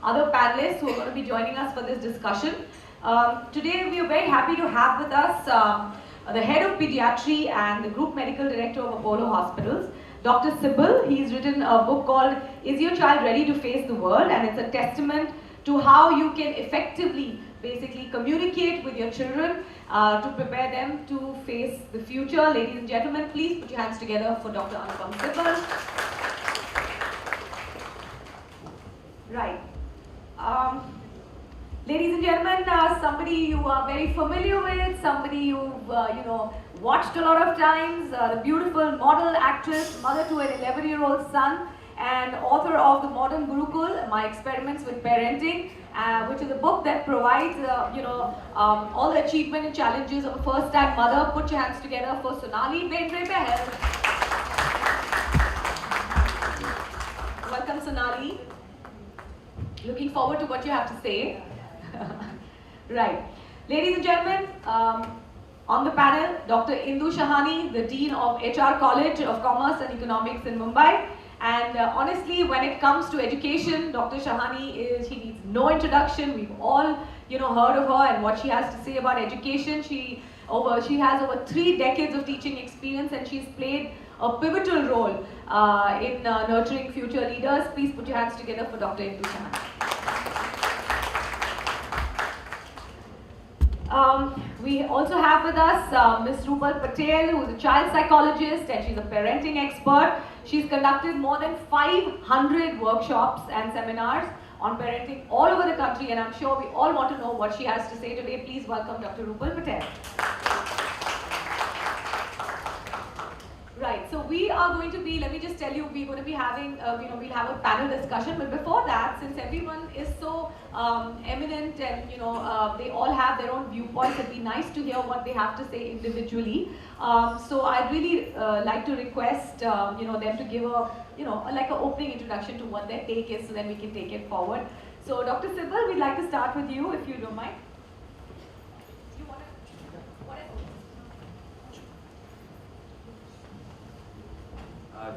other panelists who are going to be joining us for this discussion. Today we are very happy to have with us the head of pediatry and the group medical director of Apollo Hospitals, Dr. Sybil. He's written a book called Is Your Child Ready to Face the World? And it's a testament to how you can effectively basically communicate with your children to prepare them to face the future. Ladies and gentlemen, please put your hands together for Dr. Anupam Sybil. Right. Ladies and gentlemen, somebody you are very familiar with, somebody you've watched a lot of times, the beautiful model, actress, mother to an 11-year-old son, and author of The Modern Gurukul, My Experiments with Parenting, which is a book that provides all the achievement and challenges of a first-time mother. Put your hands together for Sonali. Bendre pe hai. Welcome, Sonali. Looking forward to what you have to say. Right. Ladies and gentlemen, on the panel, Dr. Indu Shahani, the Dean of HR College of Commerce and Economics in Mumbai. And honestly, when it comes to education, Dr. Shahani she needs no introduction. We've all heard of her and what she has to say about education. She has over 3 decades of teaching experience, and she's played a pivotal role in nurturing future leaders. Please put your hands together for Dr. Indu Shahani. We also have with us Ms. Rupal Patel, who is a child psychologist and she's a parenting expert. She's conducted more than 500 workshops and seminars on parenting all over the country, and I'm sure we all want to know what she has to say today. Please welcome Dr. Rupal Patel. Right, so we are going to be, let me just tell you, we're going to be having, we'll have a panel discussion, but before that, since everyone is so eminent and, they all have their own viewpoints, it'd be nice to hear what they have to say individually. So I'd really like to request, them to give like an opening introduction to what their take is, so then we can take it forward. So Dr. Sybil, we'd like to start with you, if you don't mind.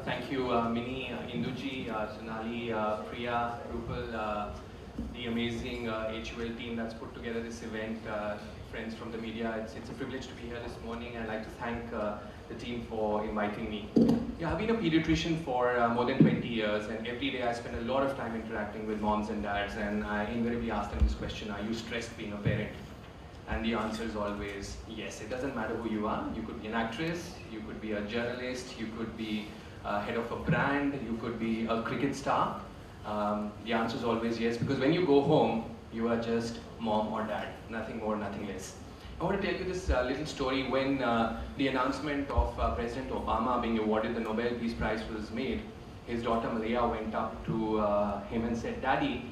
Thank you, Mini, Induji, Sonali, Priya, Rupal, the amazing HUL team that's put together this event, friends from the media. It's a privilege to be here this morning. I'd like to thank the team for inviting me. Yeah, I've been a pediatrician for more than 20 years, and every day I spend a lot of time interacting with moms and dads, and I invariably ask them this question: are you stressed being a parent? And the answer is always yes. It doesn't matter who you are. You could be an actress, you could be a journalist, you could be head of a brand, you could be a cricket star. The answer is always yes, because when you go home, you are just mom or dad, nothing more, nothing less. I want to tell you this little story. When the announcement of President Obama being awarded the Nobel Peace Prize was made, his daughter Maria went up to him and said, "Daddy,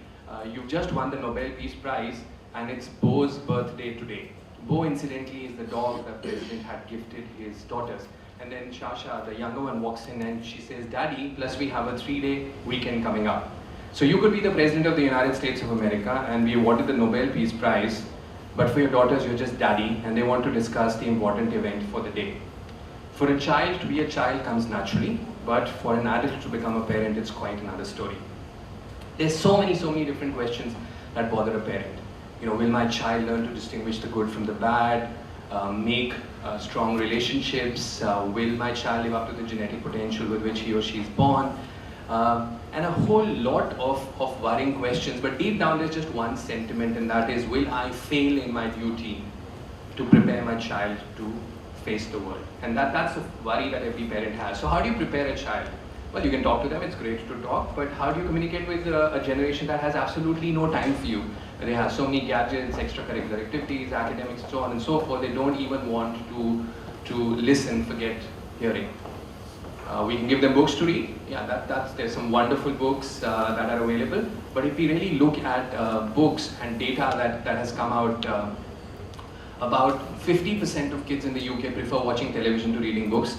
you've just won the Nobel Peace Prize, and it's Bo's birthday today." Bo, incidentally, is the dog that the president had gifted his daughters. And then Shasha, the younger one, walks in and she says, "Daddy, plus we have a 3-day weekend coming up. So you could be the President of the United States of America and be awarded the Nobel Peace Prize, but for your daughters, you're just daddy, and they want to discuss the important event for the day." For a child to be a child comes naturally, but for an adult to become a parent, it's quite another story. There's so many different questions that bother a parent. Will my child learn to distinguish the good from the bad? Make strong relationships? Will my child live up to the genetic potential with which he or she is born? And a whole lot of worrying questions, but deep down there's just one sentiment, and that is, will I fail in my duty to prepare my child to face the world? And that's a worry that every parent has. So how do you prepare a child? Well, you can talk to them, it's great to talk, but how do you communicate with a generation that has absolutely no time for you? They have so many gadgets, extracurricular activities, academics, so on and so forth. They don't even want to listen, forget hearing. We can give them books to read. Yeah, there's some wonderful books that are available. But if we really look at books and data that has come out, about 50% of kids in the UK prefer watching television to reading books.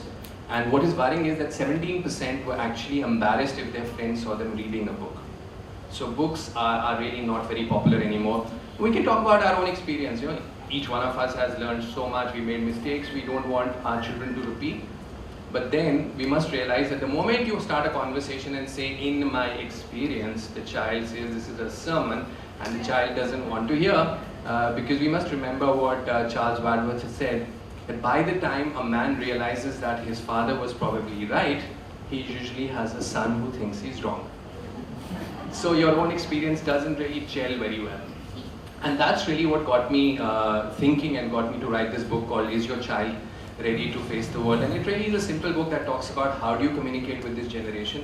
And what is worrying is that 17% were actually embarrassed if their friends saw them reading a book. So books are really not very popular anymore. We can talk about our own experience. Each one of us has learned so much. We made mistakes. We don't want our children to repeat. But then we must realize that the moment you start a conversation and say, in my experience, the child says this is a sermon, and the child doesn't want to hear, because we must remember what Charles Wadworth has said, that by the time a man realizes that his father was probably right, he usually has a son who thinks he's wrong. So your own experience doesn't really gel very well. And that's really what got me thinking and got me to write this book called Is Your Child Ready to Face the World? And it really is a simple book that talks about how do you communicate with this generation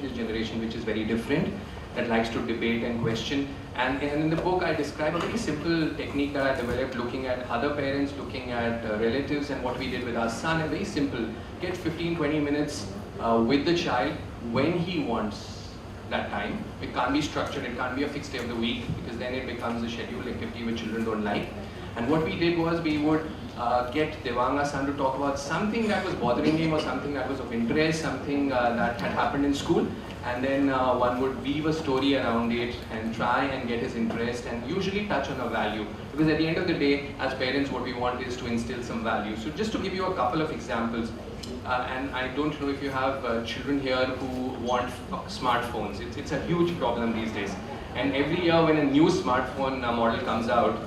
which is very different, that likes to debate and question. And in the book I describe a very simple technique that I developed looking at other parents, looking at relatives, and what we did with our son. And very simple, get 15-20 minutes with the child when he wants that time. It can't be structured, it can't be a fixed day of the week, because then it becomes a scheduled activity which children don't like. And what we did was we would get Devanga's son to talk about something that was bothering him or something that was of interest, something that had happened in school, and then one would weave a story around it and try and get his interest and usually touch on a value. Because at the end of the day, as parents, what we want is to instill some value. So just to give you a couple of examples, and I don't know if you have children here who want smartphones. It's a huge problem these days. And every year when a new smartphone model comes out,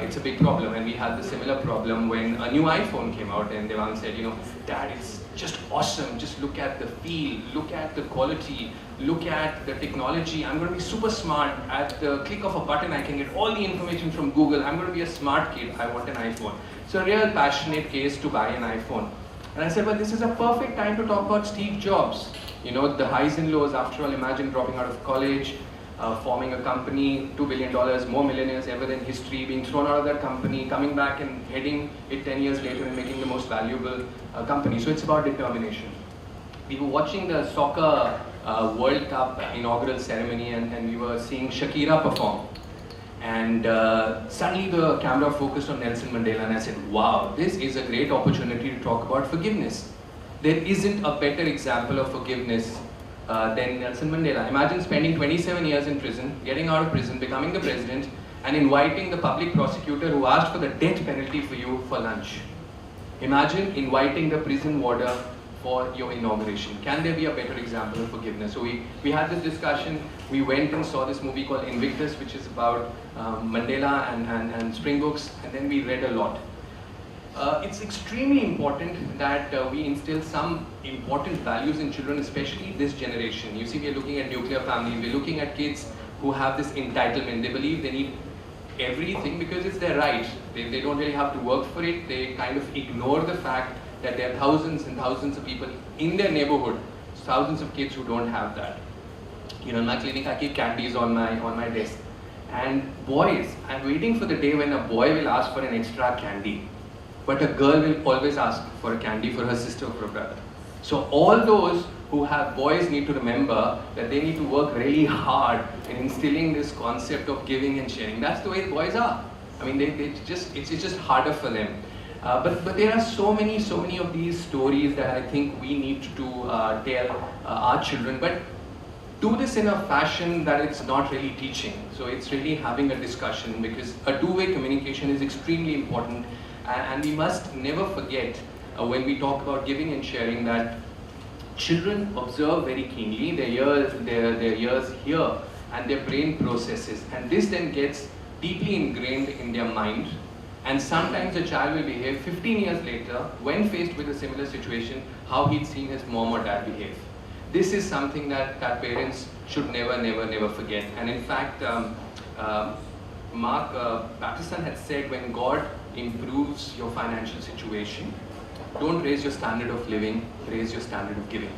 it's a big problem. And we had the similar problem when a new iPhone came out and Devang said, you know, Dad, it's just awesome. Just look at the feel, look at the quality, look at the technology. I'm going to be super smart. At the click of a button, I can get all the information from Google. I'm going to be a smart kid. I want an iPhone. So a real passionate case to buy an iPhone. And I said, well, this is a perfect time to talk about Steve Jobs. You know, the highs and lows. After all, imagine dropping out of college, forming a company, $2 billion, more millionaires ever in history, being thrown out of that company, coming back and heading it 10 years later and making the most valuable company. So it's about determination. We were watching the soccer World Cup inaugural ceremony, and we were seeing Shakira perform. And suddenly the camera focused on Nelson Mandela, and I said, wow, this is a great opportunity to talk about forgiveness. There isn't a better example of forgiveness than Nelson Mandela. Imagine spending 27 years in prison, getting out of prison, becoming the president, and inviting the public prosecutor who asked for the death penalty for you for lunch. Imagine inviting the prison warder for your inauguration. Can there be a better example of forgiveness? So we had this discussion. We went and saw this movie called Invictus, which is about Mandela and Springboks, and then we read a lot. It's extremely important that we instill some important values in children, especially this generation. You see, we're looking at nuclear families, we're looking at kids who have this entitlement. They believe they need everything because it's their right. They don't really have to work for it. They kind of ignore the fact that there are thousands and thousands of people in their neighborhood, thousands of kids who don't have that. You know, in my clinic, I keep candies on my desk. And boys, I'm waiting for the day when a boy will ask for an extra candy. But a girl will always ask for a candy for her sister or for a brother. So all those who have boys need to remember that they need to work really hard in instilling this concept of giving and sharing. That's the way the boys are. I mean, it's just harder for them. But there are so many of these stories that I think we need to tell our children. But do this in a fashion that it's not really teaching. So it's really having a discussion, because a two-way communication is extremely important. And we must never forget when we talk about giving and sharing that children observe very keenly. Their ears hear and their brain processes. And this then gets deeply ingrained in their mind. And sometimes a child will behave 15 years later, when faced with a similar situation, how he'd seen his mom or dad behave. This is something that parents should never forget. And in fact, Mark Patterson had said, when God improves your financial situation, don't raise your standard of living, raise your standard of giving.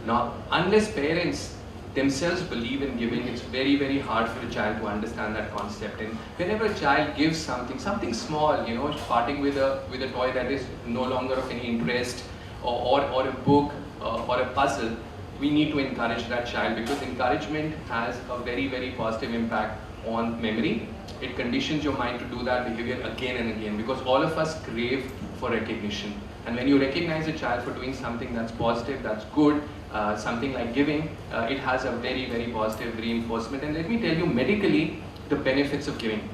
Now, unless parents themselves believe in giving, it's very hard for a child to understand that concept. And whenever a child gives something small, you know, parting with a toy that is no longer of any interest, or a book or a puzzle, we need to encourage that child, because encouragement has a very positive impact on memory. It conditions your mind to do that behavior again and again, because all of us crave for recognition. And when you recognize a child for doing something that's positive, that's good, something like giving, it has a very positive reinforcement. And let me tell you medically the benefits of giving.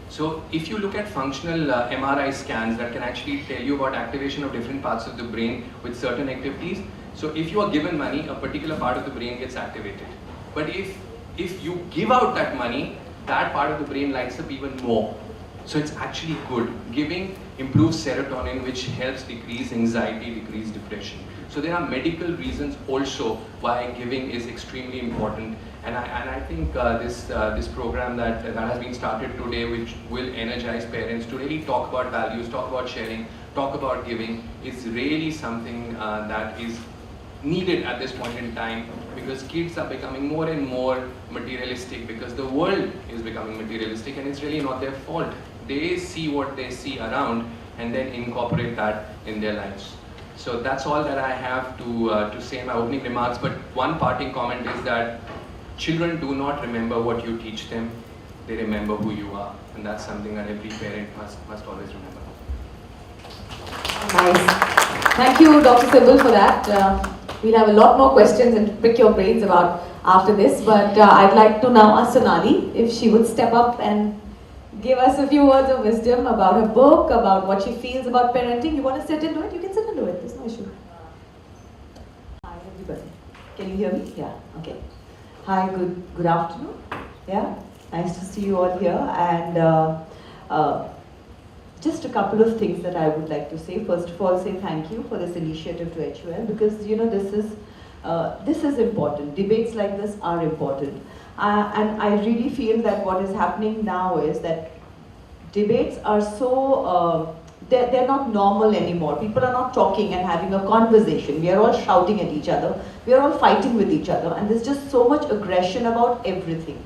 So if you look at functional MRI scans that can actually tell you about activation of different parts of the brain with certain activities. So if you are given money, a particular part of the brain gets activated. But if you give out that money, that part of the brain lights up even more. So it's actually good. Giving improves serotonin, which helps decrease anxiety, decrease depression. So there are medical reasons also why giving is extremely important. And I think this program that has been started today, which will energize parents to really talk about values, talk about sharing, talk about giving, is really something that is needed at this point in time, because kids are becoming more and more materialistic, because the world is becoming materialistic, and it's really not their fault. They see what they see around and then incorporate that in their lives. So that's all that I have to say in my opening remarks. But one parting comment is that children do not remember what you teach them, they remember who you are. And that's something that every parent must always remember. Nice. Thank you, Dr. Sybil, for that. We'll have a lot more questions and pick your brains about after this. But I'd like to now ask Sonali if she would step up and give us a few words of wisdom about her book, about what she feels about parenting. You want to sit into it? You can sit into it. There's no issue. Hi, everybody. Can you hear me? Yeah. Okay. Hi. Good afternoon. Yeah. Nice to see you all here. And just a couple of things that I would like to say. First of all, say thank you for this initiative to HUL, because this is important. Debates like this are important. And I really feel that what is happening now is that debates are so, they're not normal anymore. People are not talking and having a conversation. We are all shouting at each other. We are all fighting with each other. And there's just so much aggression about everything.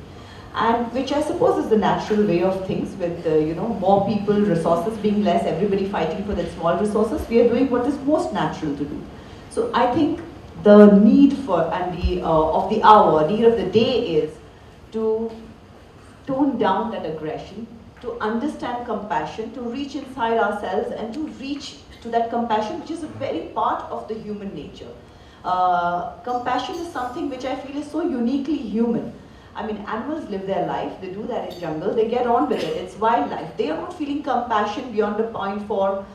And which I suppose is the natural way of things, with more people, resources being less, everybody fighting for that small resources. We are doing what is most natural to do. So I think the need for, and the of the hour, need of the day is to tone down that aggression, to understand compassion, to reach inside ourselves and to reach to that compassion, which is a very part of the human nature. Compassion is something which I feel is so uniquely human. I mean, animals live their life, they do that in jungle, they get on with it, it's wildlife. They are not feeling compassion beyond a point for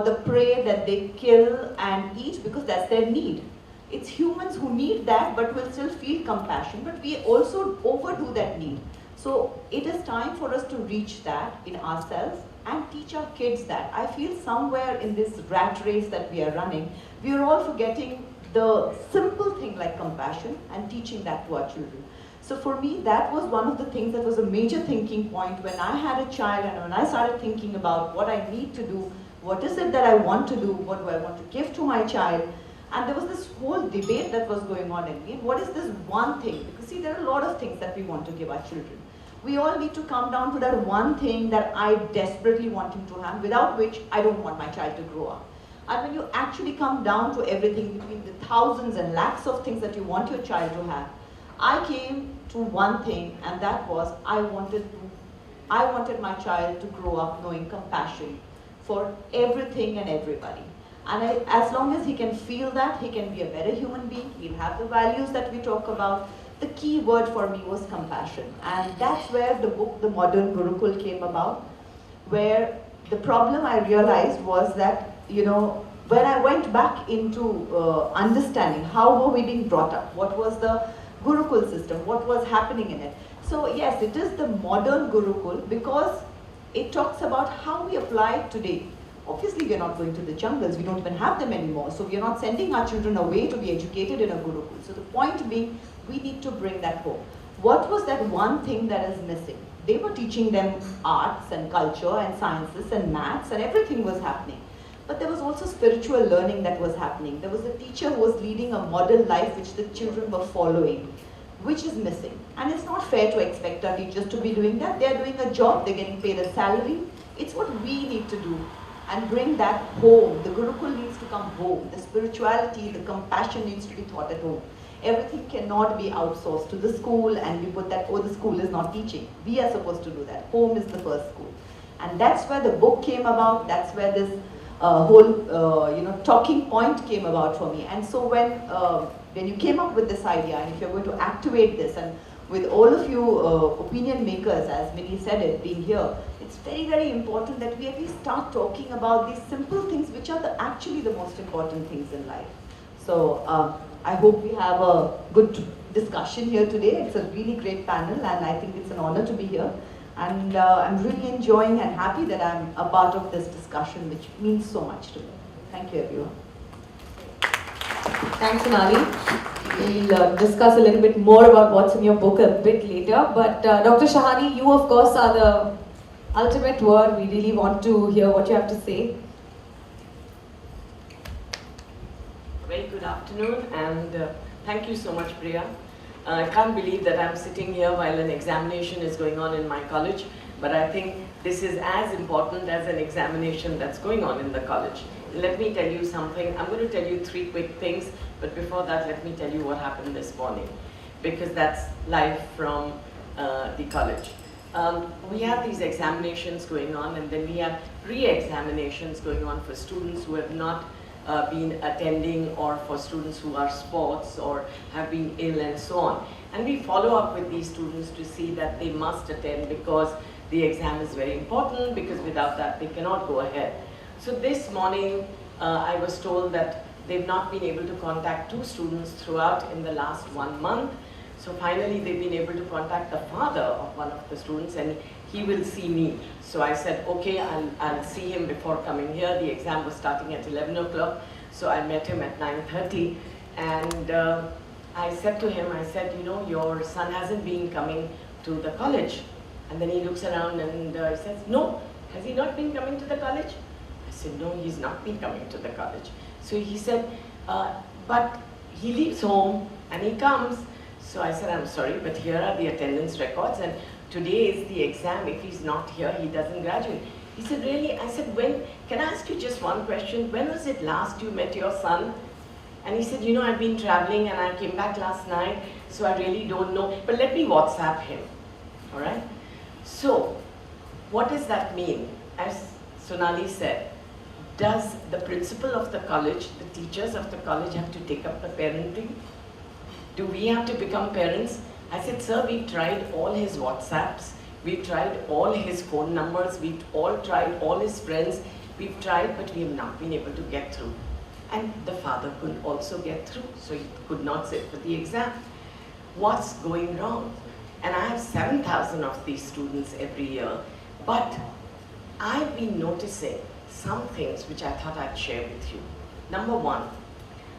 the prey that they kill and eat, because that's their need. It's humans who need that but will still feel compassion, but we also overdo that need. So it is time for us to reach that in ourselves and teach our kids that. I feel somewhere in this rat race that we are running, we are all forgetting the simple thing like compassion and teaching that to our children. So for me, that was one of the things that was a major thinking point when I had a child, and when I started thinking about what I need to do, what is it that I want to do, what do I want to give to my child. And there was this whole debate that was going on in me. And what is this one thing? Because see, there are a lot of things that we want to give our children. We all need to come down to that one thing that I desperately want him to have, without which I don't want my child to grow up. And when you actually come down to everything, between the thousands and lakhs of things that you want your child to have, I came to one thing, and that was I wanted my child to grow up knowing compassion for everything and everybody. And as long as he can feel that, he can be a better human being, he'll have the values that we talk about. The key word for me was compassion. And that's where the book, The Modern Gurukul, came about, where the problem I realized was that, when I went back into understanding how were we being brought up, what was the Gurukul system, what was happening in it. So yes, it is the modern Gurukul because it talks about how we apply it today. Obviously, we are not going to the jungles, we don't even have them anymore, so we are not sending our children away to be educated in a Gurukul. So the point being, we need to bring that home. What was that one thing that is missing? They were teaching them arts and culture and sciences and maths, and everything was happening. But there was also spiritual learning that was happening. There was a teacher who was leading a model life which the children were following, which is missing. And it's not fair to expect our teachers to be doing that. They're doing a job, they're getting paid a salary. It's what we need to do and bring that home. The Gurukul needs to come home. The spirituality, the compassion needs to be taught at home. Everything cannot be outsourced to the school and we put that, oh, the school is not teaching. We are supposed to do that. Home is the first school. And that's where the book came about. That's where this whole talking point came about for me. And so when you came up with this idea, and if you're going to activate this, and with all of you opinion makers, as Minnie said it, being here, it's very, very important that we at least start talking about these simple things which are actually the most important things in life. So I hope we have a good discussion here today. It's a really great panel and I think it's an honor to be here. And I'm really enjoying and happy that I'm a part of this discussion, which means so much to me. Thank you, everyone. Thanks, Sonali. We'll discuss a little bit more about what's in your book a bit later. But Dr. Shahani, you of course are the ultimate word. We really want to hear what you have to say. Very good afternoon and thank you so much, Priya. I can't believe that I'm sitting here while an examination is going on in my college, but I think this is as important as an examination that's going on in the college. Let me tell you something. I'm going to tell you 3 quick things, but before that, let me tell you what happened this morning, because that's live from the college. We have these examinations going on, and then we have re-examinations going on for students who have not been attending, or for students who are sports or have been ill and so on. And we follow up with these students to see that they must attend because the exam is very important, because without that they cannot go ahead. So this morning I was told that they've not been able to contact 2 students throughout in the last 1 month. So finally they've been able to contact the father of one of the students and he will see me. So I said, okay, I'll see him before coming here. The exam was starting at 11 o'clock. So I met him at 9:30 and I said to him, I said, you know, your son hasn't been coming to the college. And then he looks around and he says, no, has he not been coming to the college? I said, no, he's not been coming to the college. So he said, but he leaves home and he comes. So I said, I'm sorry, but here are the attendance records and today is the exam. If he's not here, he doesn't graduate. He said, really? I said, can I ask you just one question? When was it last you met your son? And he said, you know, I've been traveling and I came back last night, so I really don't know. But let me WhatsApp him, all right? So, what does that mean? As Sonali said, does the principal of the college, the teachers of the college have to take up the parenting? Do we have to become parents? I said, sir, we've tried all his WhatsApps, we've tried all his phone numbers, we've all tried all his friends, we've tried, but we have not been able to get through. And the father couldn't also get through, so he could not sit for the exam. What's going wrong? And I have 7,000 of these students every year, but I've been noticing some things which I thought I'd share with you. Number one,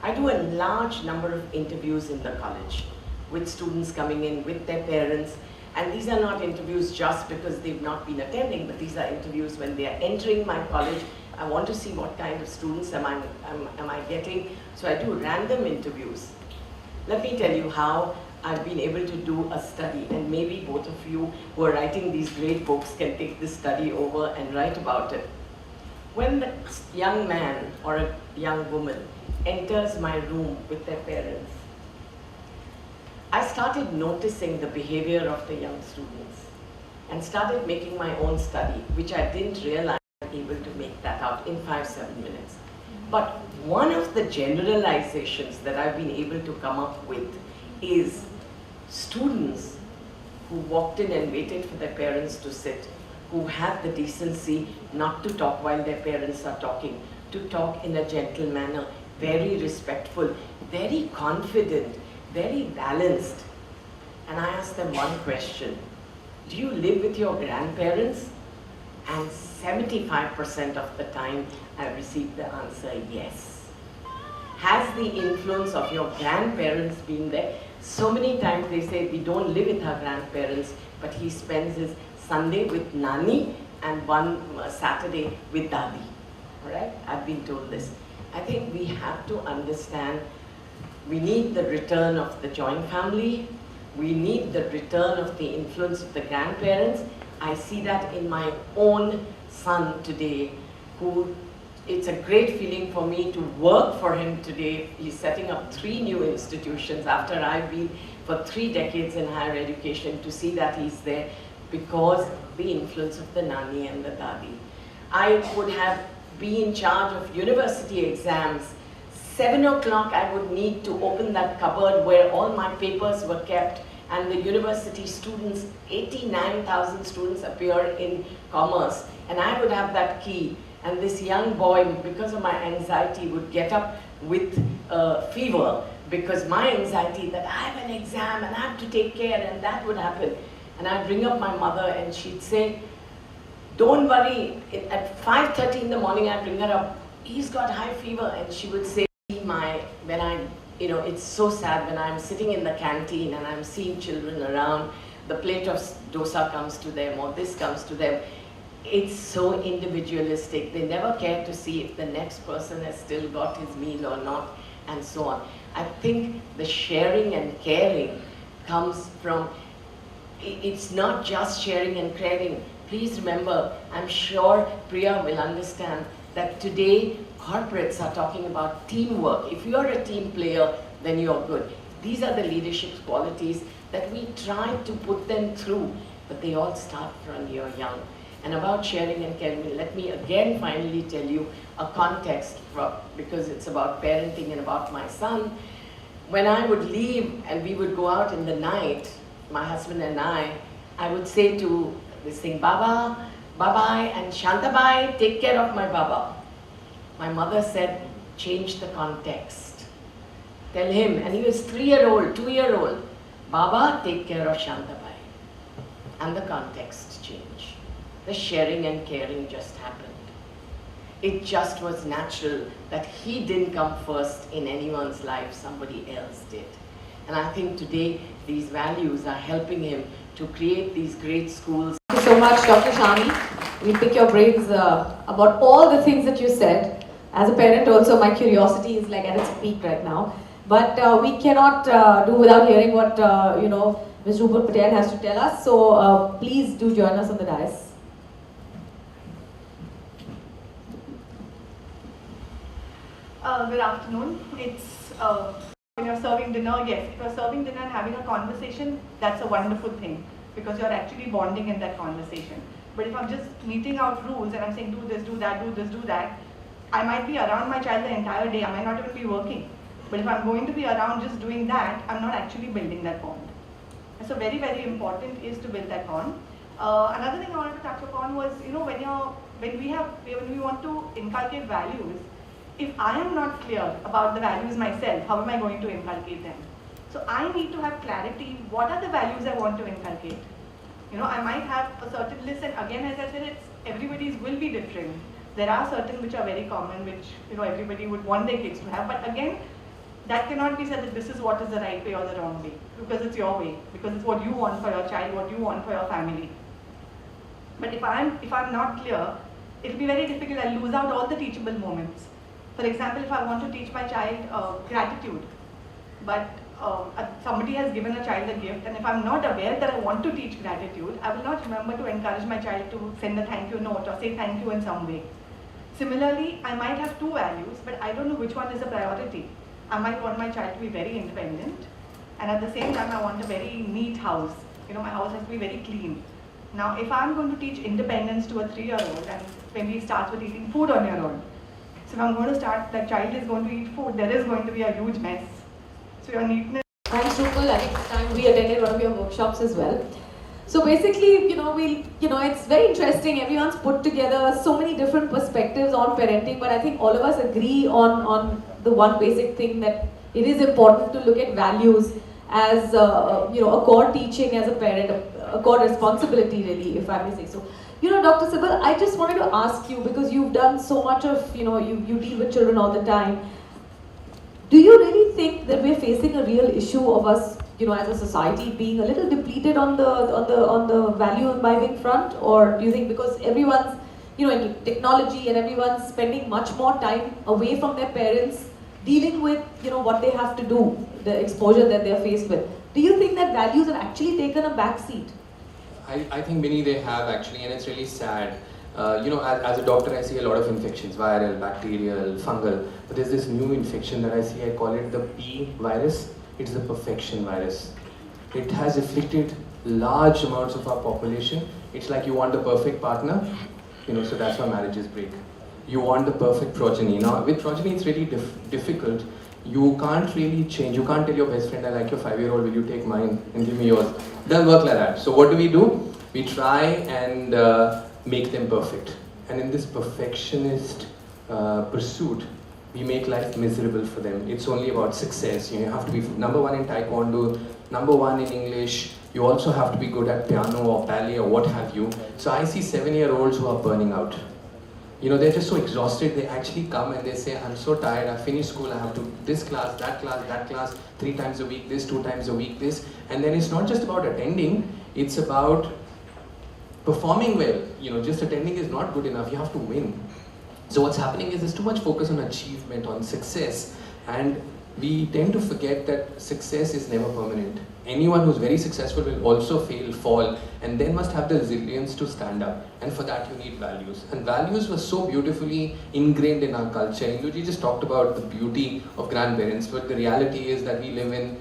I do a large number of interviews in the college with students coming in with their parents, and these are not interviews just because they've not been attending, but these are interviews when they are entering my college. I want to see what kind of students am I getting, so I do random interviews. Let me tell you how I've been able to do a study, and maybe both of you who are writing these great books can take this study over and write about it. When the young man or a young woman enters my room with their parents, I started noticing the behavior of the young students and started making my own study, which I didn't realize I was able to make that out in 5-7 minutes. But one of the generalizations that I've been able to come up with is students who walked in and waited for their parents to sit, who had the decency not to talk while their parents are talking, to talk in a gentle manner, very respectful, very confident, very balanced. And I asked them one question: do you live with your grandparents? And 75% of the time I received the answer yes. Has the influence of your grandparents been there? So many times they say we don't live with our grandparents, but he spends his Sunday with Nani and one Saturday with Dadi. Alright? I've been told this. I think we have to understand we need the return of the joint family. We need the return of the influence of the grandparents. I see that in my own son today, who it's a great feeling for me to work for him today. He's setting up 3 new institutions after I've been for 3 decades in higher education, to see that he's there because the influence of the Nani and the Dadi. I would have been in charge of university exams. 7 o'clock I would need to open that cupboard where all my papers were kept and the university students, 89,000 students appear in commerce, and I would have that key, and this young boy, because of my anxiety, would get up with fever, because my anxiety that I have an exam and I have to take care, and that would happen. And I'd ring up my mother and she'd say, don't worry, at 5:30 in the morning I'd ring her up, he's got high fever, and she would say, it's so sad when I'm sitting in the canteen and I'm seeing children around, the plate of dosa comes to them or this comes to them. It's so individualistic. They never care to see if the next person has still got his meal or not, and so on. I think the sharing and caring comes from, it's not just sharing and caring. Please remember, I'm sure Priya will understand that today corporates are talking about teamwork. If you're a team player, then you're good. These are the leadership qualities that we try to put them through, but they all start when you're young. And about sharing and caring, let me again finally tell you a context, because it's about parenting and about my son. When I would leave and we would go out in the night, my husband and I would say to this thing, Baba, bye-bye, and Shantabai, take care of my Baba. My mother said, change the context. Tell him, and he was 3-year-old, 2-year-old, Baba, take care of Shantabai. And the context changed. The sharing and caring just happened. It just was natural that he didn't come first in anyone's life, somebody else did. And I think today these values are helping him to create these great schools. Thank you so much, Dr. Shani. We pick your brains about all the things that you said. As a parent also, my curiosity is like at its peak right now. But we cannot do without hearing what, Ms. Rupal Patel has to tell us. So please do join us on the dais. Good afternoon. It's when you're serving dinner, yes, if you're serving dinner and having a conversation, that's a wonderful thing because you're actually bonding in that conversation. But if I'm just meeting out rules and I'm saying do this, do that, do this, do that, I might be around my child the entire day. I might not even be working. But if I'm going to be around just doing that, I'm not actually building that bond. And so very, very important is to build that bond. Another thing I wanted to touch upon was, when we want to inculcate values, if I am not clear about the values myself, how am I going to inculcate them? So I need to have clarity, what are the values I want to inculcate? I might have a certain list, and again, as I said, everybody's will be different. There are certain which are very common, which everybody would want their kids to have, but again, that cannot be said that this is what is the right way or the wrong way, because it's your way, because it's what you want for your child, what you want for your family. But if I'm not clear, it'll be very difficult. I'll lose out all the teachable moments. For example, if I want to teach my child gratitude, but somebody has given a child a gift, and if I'm not aware that I want to teach gratitude, I will not remember to encourage my child to send a thank you note or say thank you in some way. Similarly, I might have two values, but I don't know which one is a priority. I might want my child to be very independent, and at the same time, I want a very neat house. My house has to be very clean. Now, if I'm going to teach independence to a 3-year-old, and when he starts with eating food on your own, so if I'm going to start, that child is going to eat food, there is going to be a huge mess. So your neatness. Thanks, Rupal. I think this time we attended one of your workshops as well. So basically, it's very interesting. Everyone's put together so many different perspectives on parenting, but I think all of us agree on the one basic thing, that it is important to look at values as a core teaching as a parent, a core responsibility really, if I may say so. Dr. Sibal, I just wanted to ask you, because you've done so much of, you deal with children all the time. Do you really think that we're facing a real issue of us, as a society being a little depleted on the value imbibing front? Or do you think because everyone's, into technology and everyone's spending much more time away from their parents, dealing with, what they have to do, the exposure that they're faced with, do you think that values have actually taken a back seat? I think many they have actually, and it's really sad. As a doctor, I see a lot of infections, viral, bacterial, fungal. But there's this new infection that I see, I call it the P virus. It's the perfection virus. It has afflicted large amounts of our population. It's like you want the perfect partner, so that's why marriages break. You want the perfect progeny. Now, with progeny, it's really difficult You can't really change. You can't tell your best friend, I like your 5-year-old, will you take mine and give me yours? Doesn't work like that. So what do? We try and make them perfect. And in this perfectionist pursuit, we make life miserable for them. It's only about success. You have to be number one in taekwondo, number one in English. You also have to be good at piano or ballet or what have you. So I see 7-year-olds who are burning out. You know, they're just so exhausted, they actually come and they say, I'm so tired, I finished school, I have to this class, that class, 3 times a week, this, 2 times a week, this. And then it's not just about attending, it's about performing well. You know, just attending is not good enough, you have to win. So what's happening is there's too much focus on achievement, on success, and we tend to forget that success is never permanent. Anyone who's very successful will also fail, fall, and then must have the resilience to stand up. And for that you need values. And values were so beautifully ingrained in our culture. Induji just talked about the beauty of grandparents, but the reality is that we live in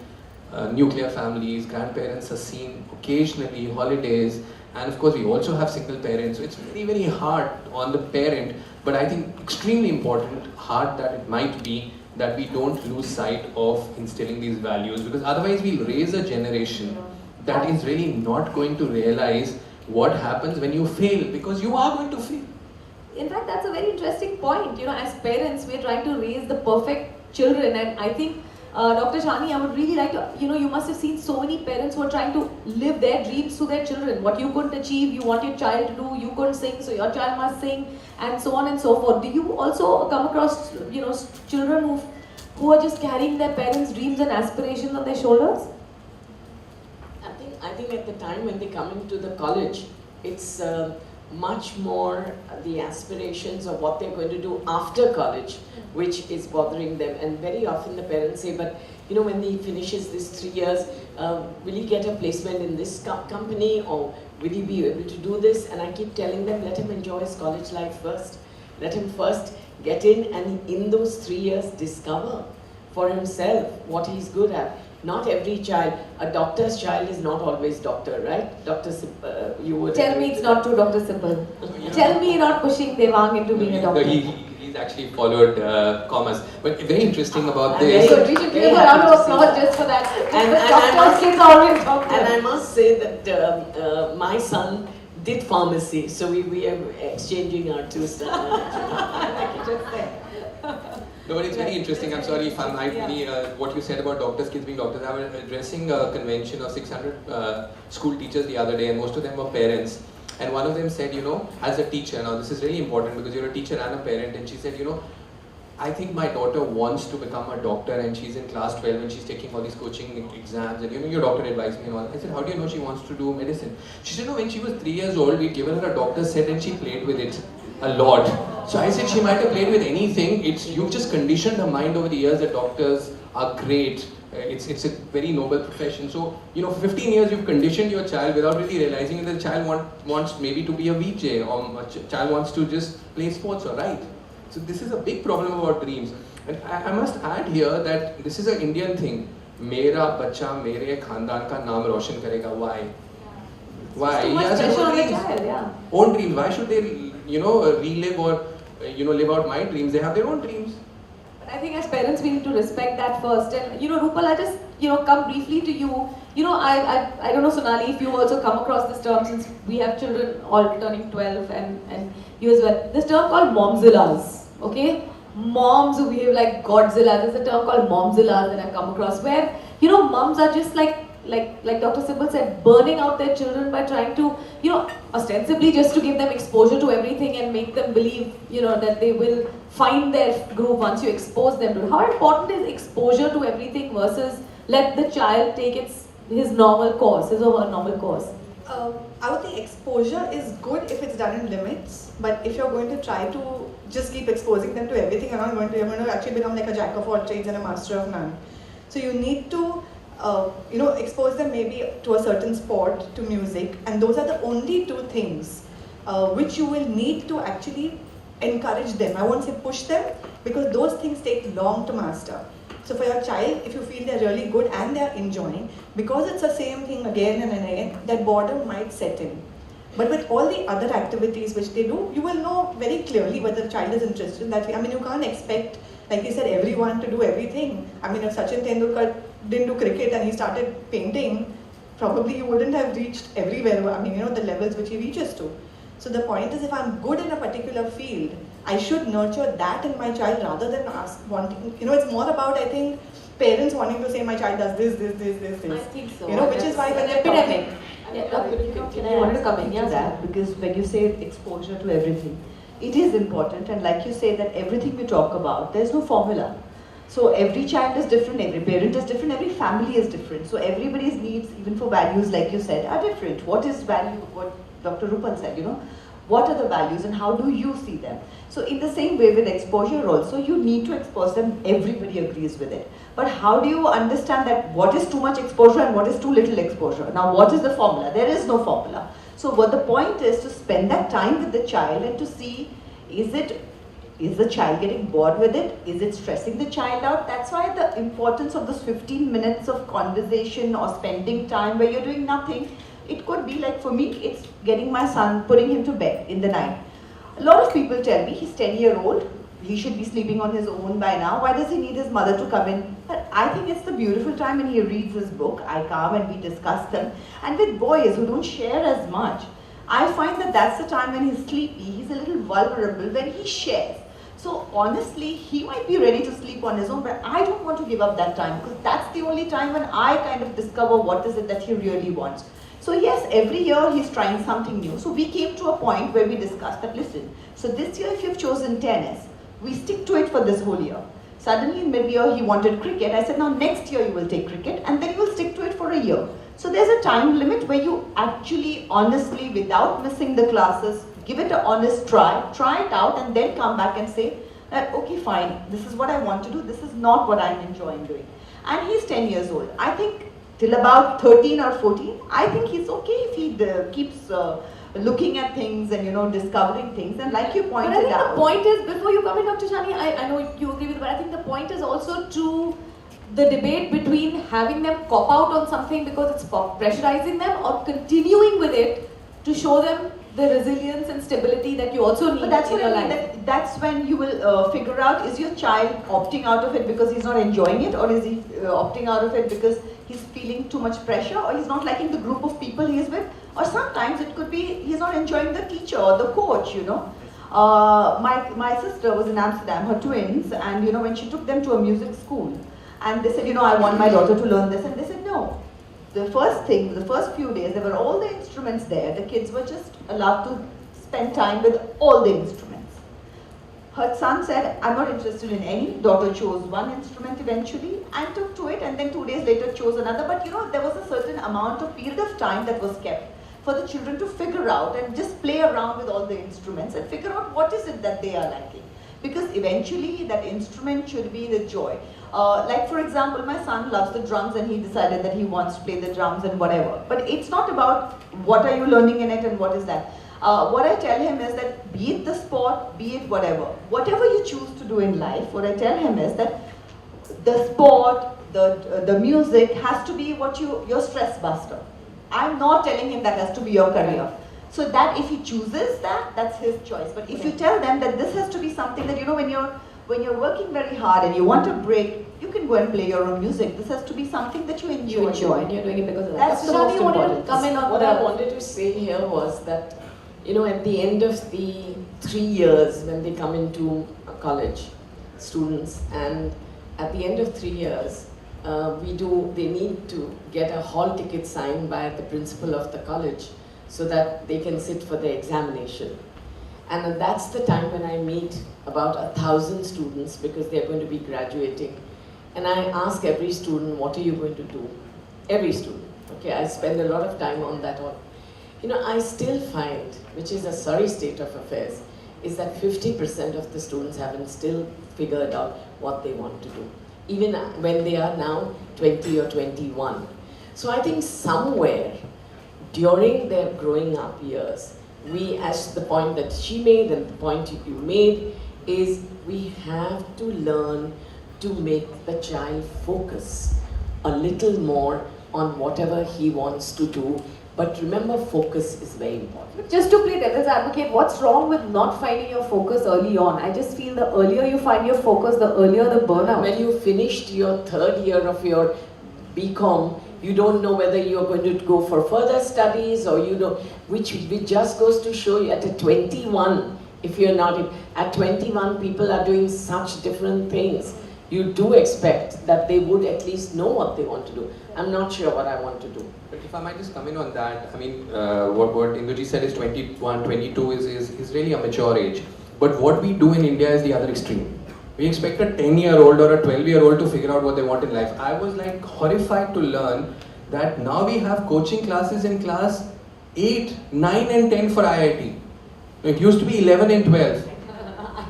nuclear families. Grandparents are seen occasionally, holidays, and of course we also have single parents. So it's very, very hard on the parent, but I think extremely important, hard that it might be, that we don't lose sight of instilling these values, because otherwise we'll raise a generation that is really not going to realize what happens when you fail, because you are going to fail. In fact, that's a very interesting point. You know, as parents, we're trying to raise the perfect children, and I think Dr. Shani, I would really like to, you know, you must have seen so many parents who are trying to live their dreams to their children. What you couldn't achieve, you want your child to do, you couldn't sing, so your child must sing, and so on and so forth. Do you also come across, you know, children who are just carrying their parents' dreams and aspirations on their shoulders? I think at the time when they come into the college, it's much more the aspirations of what they're going to do after college, which is bothering them. And very often the parents say, but you know, when he finishes this 3 years, will he get a placement in this company, or will he be able to do this? And I keep telling them, let him enjoy his college life first. Let him first get in, and in those 3 years discover for himself what he's good at. Not every child, a doctor's child is not always doctor, right? Dr. You would tell me it's not true, Dr. Simple. Tell me you're not pushing Devang into being a doctor. He's actually followed commerce. But very interesting about this. Good. We should give a round of applause just for that. And I must say that my son did pharmacy, so we are exchanging our two No, but it's very interesting. I'm sorry if I might be what you said about doctors, kids being doctors. I was addressing a convention of 600 school teachers the other day, and most of them were parents. And one of them said, you know, as a teacher, now this is really important because you're a teacher and a parent, and she said, you know, I think my daughter wants to become a doctor, and she's in class 12 and she's taking all these coaching exams, and you know, your doctor advised me and all. I said, how do you know she wants to do medicine? She said, no, when she was 3 years old, we'd given her a doctor's set and she played with it a lot. So I said, she might have played with anything. You've just conditioned her mind over the years that doctors are great. It's a very noble profession. So, you know, for 15 years you've conditioned your child without really realizing that the child wants maybe to be a VJ, or a child wants to just play sports or write. So this is a big problem about dreams. And I must add here that this is an Indian thing. Mera bacha mere khandan ka naam roshan karega. Why? Why? Too much pressure on the child, yeah. Own dreams. Why should they, you know, relive or, you know, live out my dreams? They have their own dreams. But I think as parents we need to respect that first. And you know, Rupal, I just, you know, come briefly to you. You know, I don't know, Sonali, if you also come across this term, since we have children all turning 12 and you as well. This term called momzillas. Okay, moms who behave like Godzilla. There's a term called momzilla that I've come across, where you know moms are just like Dr. Simple said, burning out their children by trying to, you know, ostensibly just to give them exposure to everything and make them believe, you know, that they will find their groove once you expose them to it. How important is exposure to everything versus let the child take his normal course, his or her normal course? I would think exposure is good if it's done in limits, but if you're going to try to just keep exposing them to everything, you're going to actually become like a jack of all trades and a master of none. So you need to, you know, expose them maybe to a certain sport, to music, and those are the only two things which you will need to actually encourage them. I won't say push them, because those things take long to master. So for your child, if you feel they're really good and they're enjoying, because it's the same thing again and again, that boredom might set in. But with all the other activities which they do, you will know very clearly whether the child is interested in that. I mean, you can't expect, like you said, everyone to do everything. I mean, if Sachin Tendulkar didn't do cricket and he started painting, probably he wouldn't have reached everywhere. I mean, the levels which he reaches to. So the point is, if I'm good in a particular field, I should nurture that in my child rather than wanting, it's more about, I think, parents wanting to say my child does this. I think so. Which is why when they're epidemic. Can I want to come into that? Because when you say exposure to everything, it is important, and like you say that everything we talk about, there's no formula. So every child is different, every parent is different, every family is different. So everybody's needs, even for values, like you said, are different. What is value? What Dr. Rupal said, what are the values and how do you see them? So in the same way with exposure also, you need to expose them, everybody agrees with it. But how do you understand that what is too much exposure and what is too little exposure? Now what is the formula? There is no formula. So what the point is to spend that time with the child and to see, is the child getting bored with it? Is it stressing the child out? That's why the importance of those 15 minutes of conversation or spending time where you're doing nothing. It could be like, for me, it's getting my son, putting him to bed in the night. A lot of people tell me he's 10-year-old, he should be sleeping on his own by now. Why does he need his mother to come in? But I think it's the beautiful time when he reads his book. I come and we discuss them. And with boys who don't share as much, I find that that's the time when he's sleepy, he's a little vulnerable when he shares. So honestly, he might be ready to sleep on his own, but I don't want to give up that time because that's the only time when I kind of discover what is it that he really wants. So yes, every year he's trying something new. So we came to a point where we discussed that, listen, so this year if you've chosen tennis, we stick to it for this whole year. Suddenly in mid-year he wanted cricket. I said, now next year you will take cricket and then you will stick to it for a year. So there's a time limit where you actually, honestly, without missing the classes, give it an honest try it out and then come back and say that, okay, fine, this is what I want to do, this is not what I'm enjoying doing. And he's 10 years old. I think till about 13 or 14, I think he's okay if he keeps looking at things and discovering things. And like you pointed out. But I think the point is, before you come in, Dr. Shani, I know you agree with, but I think the point is also to the debate between having them cop out on something because it's pressurizing them or continuing with it to show them the resilience and stability that you also need but that's in what your I mean, life. that's when you will figure out, is your child opting out of it because he's not enjoying it, or is he opting out of it because he's feeling too much pressure, or he's not liking the group of people he is with, or sometimes it could be he's not enjoying the teacher or the coach, My sister was in Amsterdam, her twins, and when she took them to a music school, and they said, I want my daughter to learn this, and they said no. The first few days, there were all the instruments there. The kids were just allowed to spend time with all the instruments. Her son said, I'm not interested in any. Daughter chose one instrument eventually and took to it, and then 2 days later chose another. But there was a certain amount of period of time that was kept for the children to figure out and just play around with all the instruments and figure out what is it that they are liking. Because eventually that instrument should be the joy. Like for example, my son loves the drums and he decided that he wants to play the drums and whatever. But it's not about what are you learning in it and what is that. What I tell him is that be it the sport, be it whatever you choose to do in life, what I tell him is that the sport, the music has to be your stress buster. I'm not telling him that has to be your career. So that if he chooses that, that's his choice. But if you tell them that this has to be something that, when you're working very hard and you want a break, you can go and play your own music. This has to be something that you enjoy. And you're doing it because of that. That's the most important. Come in on what I wanted to say here was that, at the end of the 3 years when they come into college, students, and at the end of 3 years, they need to get a hall ticket signed by the principal of the college so that they can sit for the examination. And that's the time when I meet about 1,000 students because they're going to be graduating. And I ask every student, what are you going to do? Every student, okay? I spend a lot of time on that one. I still find, which is a sorry state of affairs, is that 50% of the students haven't still figured out what they want to do, even when they are now 20 or 21. So I think somewhere during their growing up years, we, as the point that she made and the point you made, is we have to learn to make the child focus a little more on whatever he wants to do But remember, focus is very important. Just to play devil's advocate, what's wrong with not finding your focus early on? I just feel the earlier you find your focus, the earlier the burnout. When you finished your 3rd year of your BCom, you don't know whether you're going to go for further studies or you know, which just goes to show you at 21, if you're not, at 21 people are doing such different things. You do expect that they would at least know what they want to do. I'm not sure what I want to do. But if I might just come in on that, I mean, what Induji said is 21, 22 is really a mature age. But what we do in India is the other extreme. We expect a 10-year-old or a 12-year-old to figure out what they want in life. I was like horrified to learn that now we have coaching classes in class 8, 9 and 10 for IIT. It used to be 11 and 12.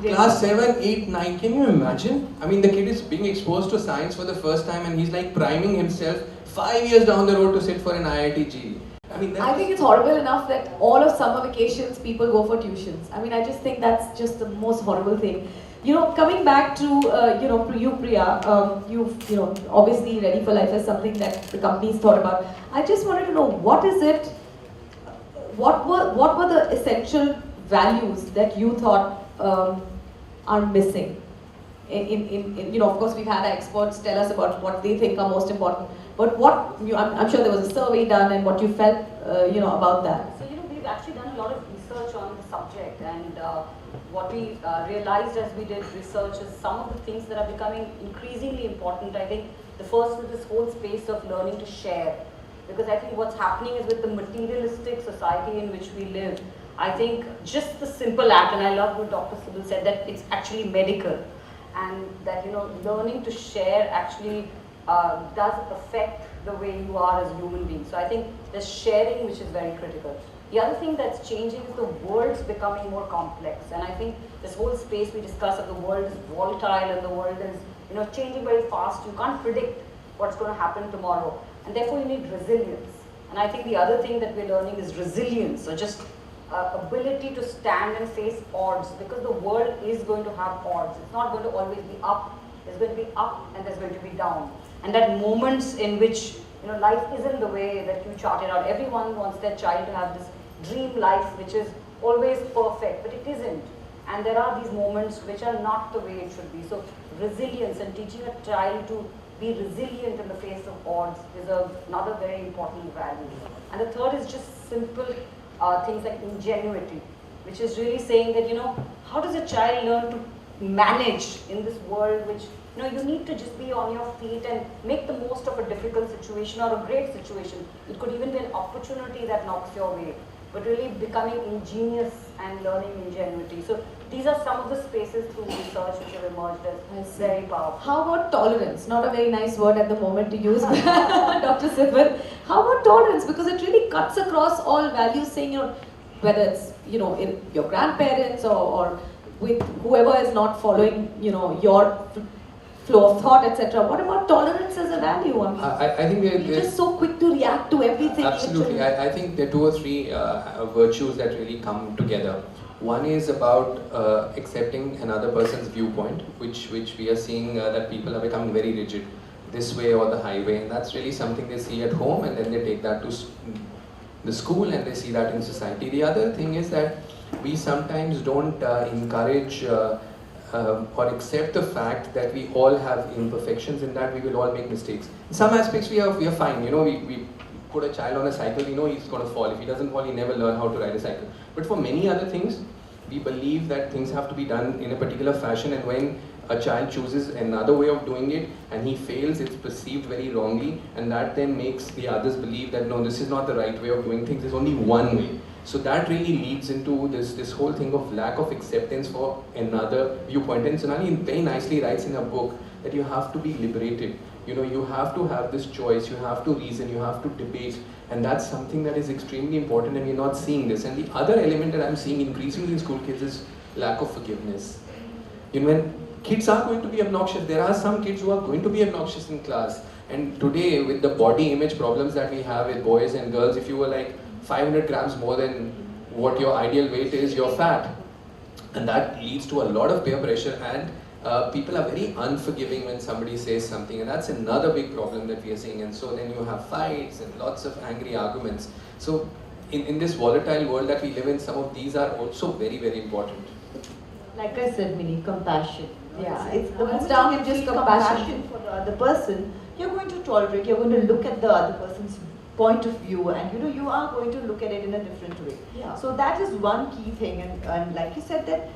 Class 7, 8, 9, can you imagine? I mean, the kid is being exposed to science for the first time and he's like priming himself 5 years down the road to sit for an IIT GE. I think it's horrible enough that all of summer vacations people go for tuitions. I mean, I just think that's just the most horrible thing. You know, coming back to you Priya, you know, obviously Ready for Life is something that the company's thought about. I just wanted to know, what is it? What were the essential values that you thought are missing? In you know, of course, we've had our experts tell us about what they think are most important. But what I'm sure there was a survey done, and what you felt you know, about that. So, you know, we've actually done a lot of research on the subject, and what we realized as we did research is some of the things that are becoming increasingly important. I think the first is this whole space of learning to share, because I think what's happening is with the materialistic society in which we live, I think just the simple act, and I love what Dr. Sibyl said, that it's actually medical, and that, you know, learning to share actually does affect the way you are as a human being. So I think there's sharing which is very critical. The other thing that's changing is the world's becoming more complex, and I think this whole space we discuss of the world is volatile and the world is, you know, changing very fast. You can't predict what's going to happen tomorrow, and therefore you need resilience. And I think the other thing that we're learning is resilience, or just ability to stand and face odds, because the world is going to have odds. It's not going to always be up. There's going to be up and there's going to be down. And that moments in which, you know, life isn't the way that you charted out. Everyone wants their child to have this dream life which is always perfect, but it isn't. And there are these moments which are not the way it should be. So resilience and teaching a child to be resilient in the face of odds is another very important value. And the third is just simple things like ingenuity, which is really saying that, you know, how does a child learn to manage in this world which, you know, you need to just be on your feet and make the most of a difficult situation or a great situation. It could even be an opportunity that knocks your way, but really becoming ingenious and learning ingenuity. So these are some of the spaces through research which have emerged as very powerful. How about tolerance? Not a very nice word at the moment to use, Dr. Sibyl. How about tolerance? Because it really cuts across all values, saying, you know, whether it's, you know, in your grandparents or with whoever is not following, you know, your flow of thought, etc. What about tolerance as a value? I think you're just so quick to react to everything. Absolutely. I think there are 2 or 3 virtues that really come together. One is about accepting another person's viewpoint, which we are seeing that people are becoming very rigid, this way or the highway, and that's really something they see at home, and then they take that to the school and they see that in society. The other thing is that we sometimes don't encourage or accept the fact that we all have imperfections, in that we will all make mistakes. In some aspects we are fine, you know, we put a child on a cycle, we know he's going to fall. If he doesn't fall, he never learn how to ride a cycle. But for many other things, we believe that things have to be done in a particular fashion, and when a child chooses another way of doing it and he fails, it's perceived very wrongly, and that then makes the others believe that no, this is not the right way of doing things, there's only one way. So that really leads into this whole thing of lack of acceptance for another viewpoint. And Sonali very nicely writes in her book that you have to be liberated. You know, you have to have this choice, you have to reason, you have to debate, and that's something that is extremely important, and we're not seeing this. And the other element that I'm seeing increasingly in school kids is lack of forgiveness. You know, when kids are going to be obnoxious, there are some kids who are going to be obnoxious in class. And today, with the body image problems that we have with boys and girls, if you were like 500 grams more than what your ideal weight is, you're fat. And that leads to a lot of peer pressure, and people are very unforgiving when somebody says something, and that's another big problem that we are seeing. And so then you have fights and lots of angry arguments. So in this volatile world that we live in, some of these are also very, very important. Like I said, Mini, compassion. Yeah, it's the it's moment down you to can just feel compassion. for the other person, you're going to tolerate, you're going to look at the other person's point of view, and you are going to look at it in a different way. Yeah. So that is one key thing, and like you said that,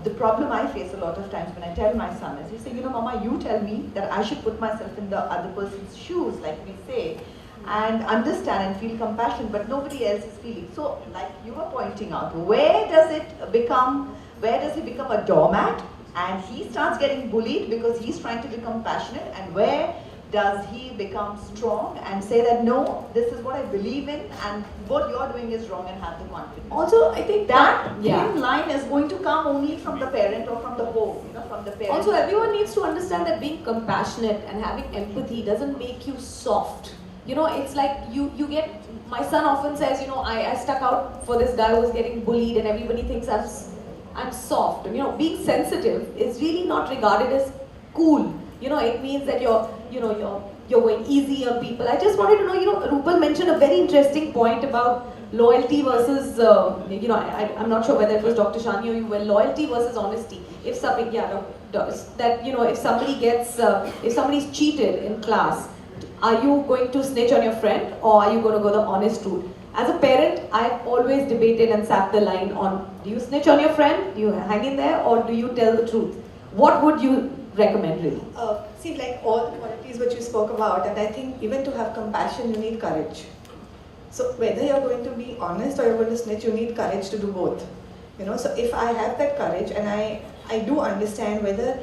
the problem I face a lot of times when I tell my son is, he say, Mama, you tell me that I should put myself in the other person's shoes, like we say, and understand and feel compassion, but nobody else is feeling. So, like you were pointing out, where does he become a doormat and he starts getting bullied because he's trying to become passionate, and where does he become strong and say that no, this is what I believe in and what you're doing is wrong, and have the confidence. Also, I think That yeah. thin line is going to come only from the parent or from the home, from the parent. Also, everyone needs to understand that being compassionate and having empathy doesn't make you soft. It's like you get, my son often says, I stuck out for this guy who was getting bullied and everybody thinks I'm soft. Being sensitive is really not regarded as cool. It means that you're going easy on people. I just wanted to know, Rupal mentioned a very interesting point about loyalty versus, I'm not sure whether it was Dr. Shani or you were, loyalty versus honesty. If something, if somebody gets, if somebody's cheated in class, are you going to snitch on your friend or are you going to go the honest route? As a parent, I've always debated and sat the line on, do you snitch on your friend, do you hang in there, or do you tell the truth? What would you recommend really? See, like all the qualities which you spoke about, and I think even to have compassion, you need courage. So whether you're going to be honest or you're going to snitch, you need courage to do both. So if I have that courage and I do understand whether,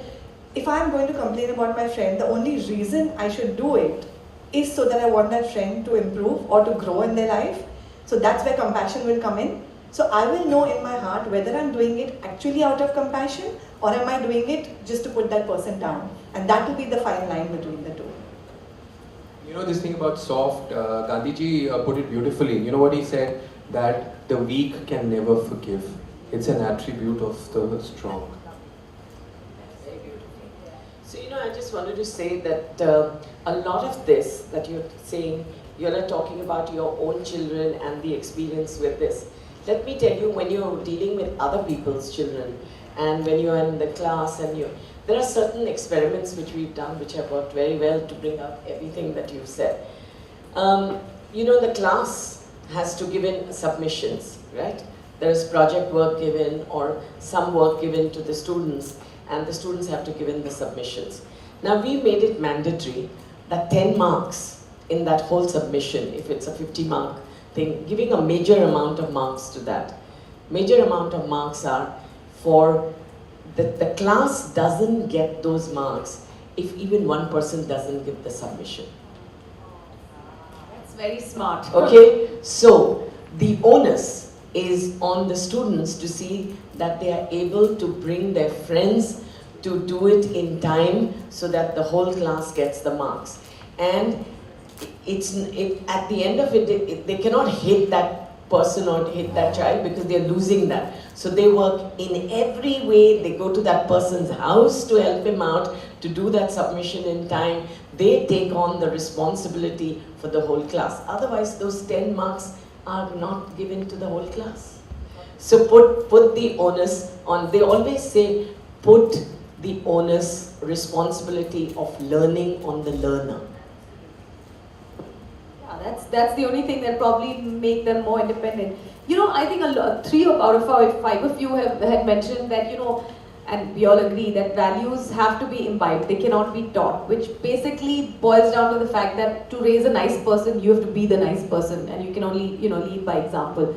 if I'm going to complain about my friend, the only reason I should do it is so that I want that friend to improve or to grow in their life. So that's where compassion will come in. So I will know in my heart whether I'm doing it actually out of compassion or am I doing it just to put that person down. And that will be the fine line between the two. This thing about soft, Gandhiji put it beautifully. You know what he said? That the weak can never forgive. It's an attribute of the strong. So, I just wanted to say that a lot of this that you're saying, you're talking about your own children and the experience with this. Let me tell you, when you're dealing with other people's children and when you're in the class and there are certain experiments which we've done which have worked very well to bring up everything that you've said. The class has to give in submissions, right? There is project work given or some work given to the students, and the students have to give in the submissions. Now we made it mandatory that 10 marks in that whole submission, if it's a 50-mark thing, giving a major amount of marks to that. Major amount of marks are for the class doesn't get those marks if even one person doesn't give the submission. That's very smart. Okay, so the onus is on the students to see that they are able to bring their friends to do it in time so that the whole class gets the marks. And at the end of it, they cannot hit that person or hit that child because they're losing that. So they work in every way. They go to that person's house to help him out to do that submission in time. They take on the responsibility for the whole class. Otherwise, those 10 marks are not given to the whole class. So put the onus on, they always say, put the onus, responsibility of learning on the learner. Yeah, that's the only thing that probably make them more independent. I think 3 out of 5 of you had mentioned that, and we all agree that values have to be imbibed, they cannot be taught, which basically boils down to the fact that to raise a nice person, you have to be the nice person, and you can only, lead by example.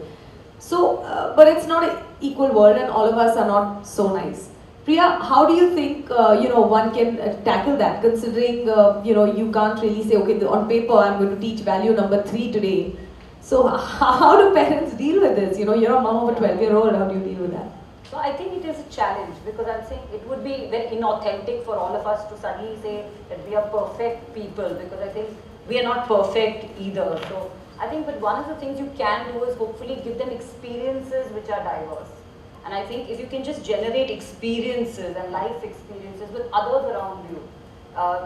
So, but it's not an equal world, and all of us are not so nice. Priya, how do you think, one can tackle that, considering, you can't really say, okay, on paper, I'm going to teach value number 3 today. So how do parents deal with this? You're a mom of a 12-year-old, how do you deal with that? So I think it is a challenge, because I'm saying it would be very inauthentic for all of us to suddenly say that we are perfect people, because I think we are not perfect either. So I think, but one of the things you can do is hopefully give them experiences which are diverse. And I think if you can just generate experiences and life experiences with others around you,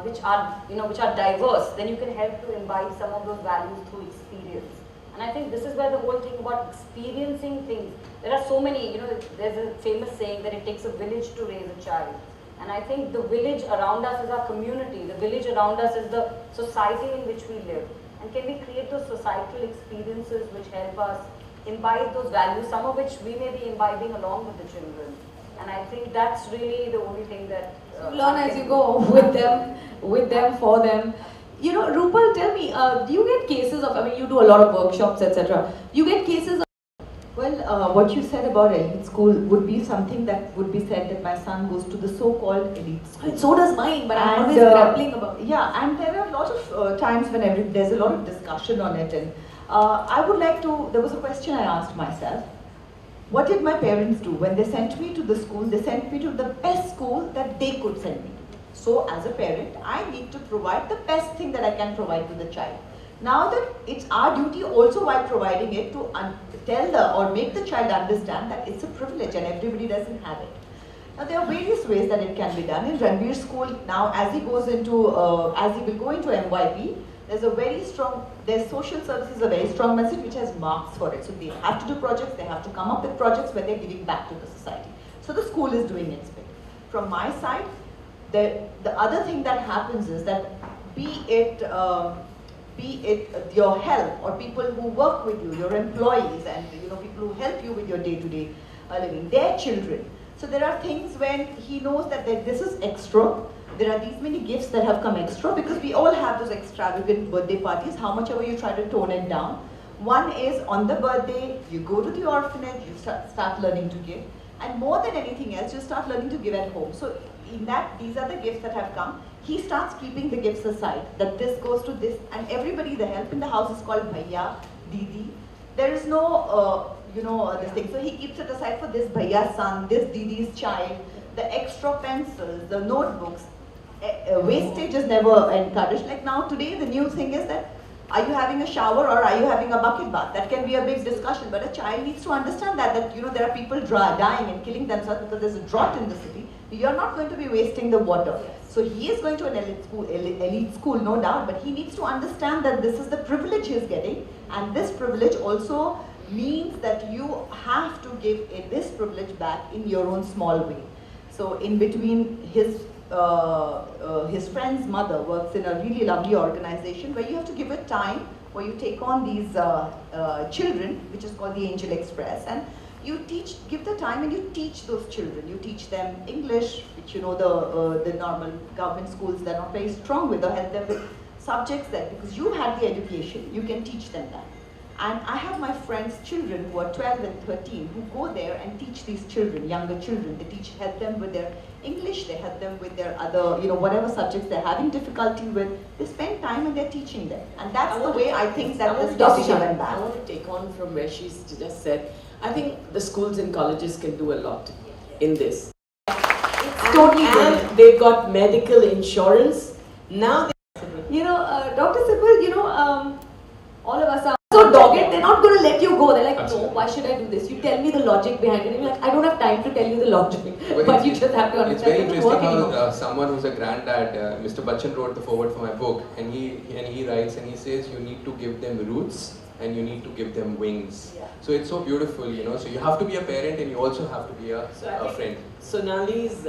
which are diverse, then you can help to imbibe some of those values through experience. And I think this is where the whole thing about experiencing things, there are so many, there's a famous saying that it takes a village to raise a child. And I think the village around us is our community, the village around us is the society in which we live. And can we create those societal experiences which help us imbibe those values, some of which we may be imbibing along with the children. And I think that's really the only thing that... learn as you go, with them, for them. Rupal, tell me, do you get cases of, you do a lot of workshops, etc. You get cases of... Well, what you said about elite school would be something that would be said that my son goes to the so-called elite school. And so does mine, but I'm always grappling about it. Yeah, and there are a lot of times when there's a lot of discussion on it, and I would like to, there was a question I asked myself. What did my parents do? When they sent me to the school, they sent me to the best school that they could send me to. So as a parent, I need to provide the best thing that I can provide to the child. Now that it's our duty also while providing it to tell or make the child understand that it's a privilege and everybody doesn't have it. Now there are various ways that it can be done. In Ranveer's school, now as he will go into MYP, there's a very strong, their social services a very strong message which has marks for it. So they have to do projects, they have to come up with projects where they're giving back to the society. So the school is doing its bit. From my side, the other thing that happens is that be it your help or people who work with you, your employees and people who help you with your day-to-day living, their children. So there are things when he knows that this is extra. There are these many gifts that have come extra because we all have those extravagant birthday parties, how much ever you try to tone it down. One is on the birthday, you go to the orphanage, you start learning to give. And more than anything else, you start learning to give at home. So in that, these are the gifts that have come. He starts keeping the gifts aside, that this goes to this, and everybody, the help in the house is called Bhaiya, Didi. There is no, this thing. So he keeps it aside for this Bhaiya's son, this Didi's child, the extra pencils, the notebooks. Wastage is never encouraged. Like now today, the new thing is that, are you having a shower or are you having a bucket bath? That can be a big discussion, but a child needs to understand that there are people dying and killing themselves because there's a drought in the city. You're not going to be wasting the water. So he is going to an elite school, no doubt, but he needs to understand that this is the privilege he's getting, and this privilege also means that you have to give this privilege back in your own small way. So in between, his friend's mother works in a really lovely organization where you have to give it time, where you take on these children, which is called the Angel Express, and you give the time and you teach those children. You teach them English, which the normal government schools, they're not very strong with, or help them with subjects that, because you had the education, you can teach them that. And I have my friends' children who are 12 and 13 who go there and teach these children, younger children. They help them with their English, they help them with their other, whatever subjects they're having difficulty with. They spend time and they're teaching them. And that's the way I think that this topic went back. I want to take on from where she's just said. I think the schools and colleges can do a lot in this. It's totally good. And they've got medical insurance. Now Dr. Sipal, all of us are so dogged, they're not going to let you go. They're like, Absolutely. no, why should I do this? You tell me the logic behind it. And you're like, I don't have time to tell you the logic. But you just have to understand. It's very it doesn't interesting work how anymore. someone who's a granddad, Mr. Bachchan, wrote the foreword for my book, and he writes and he says you need to give them roots and you need to give them wings. Yeah. So it's so beautiful, So you have to be a parent and you also have to be a friend. Sonali's,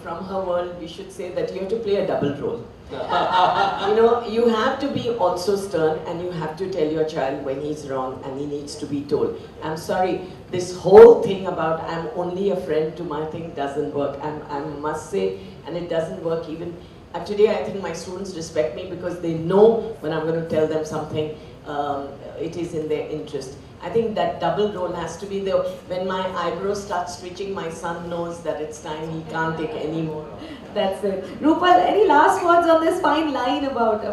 from her world, we should say that you have to play a double role. You have to be also stern and you have to tell your child when he's wrong and he needs to be told. I'm sorry, this whole thing about I'm only a friend to my thing doesn't work. I must say, and it doesn't work even. Today I think my students respect me because they know when I'm going to tell them something, it is in their interest. I think that double role has to be there. When my eyebrows start twitching, my son knows that it's time, he can't take any more. That's it. Rupal, any last words on this fine line about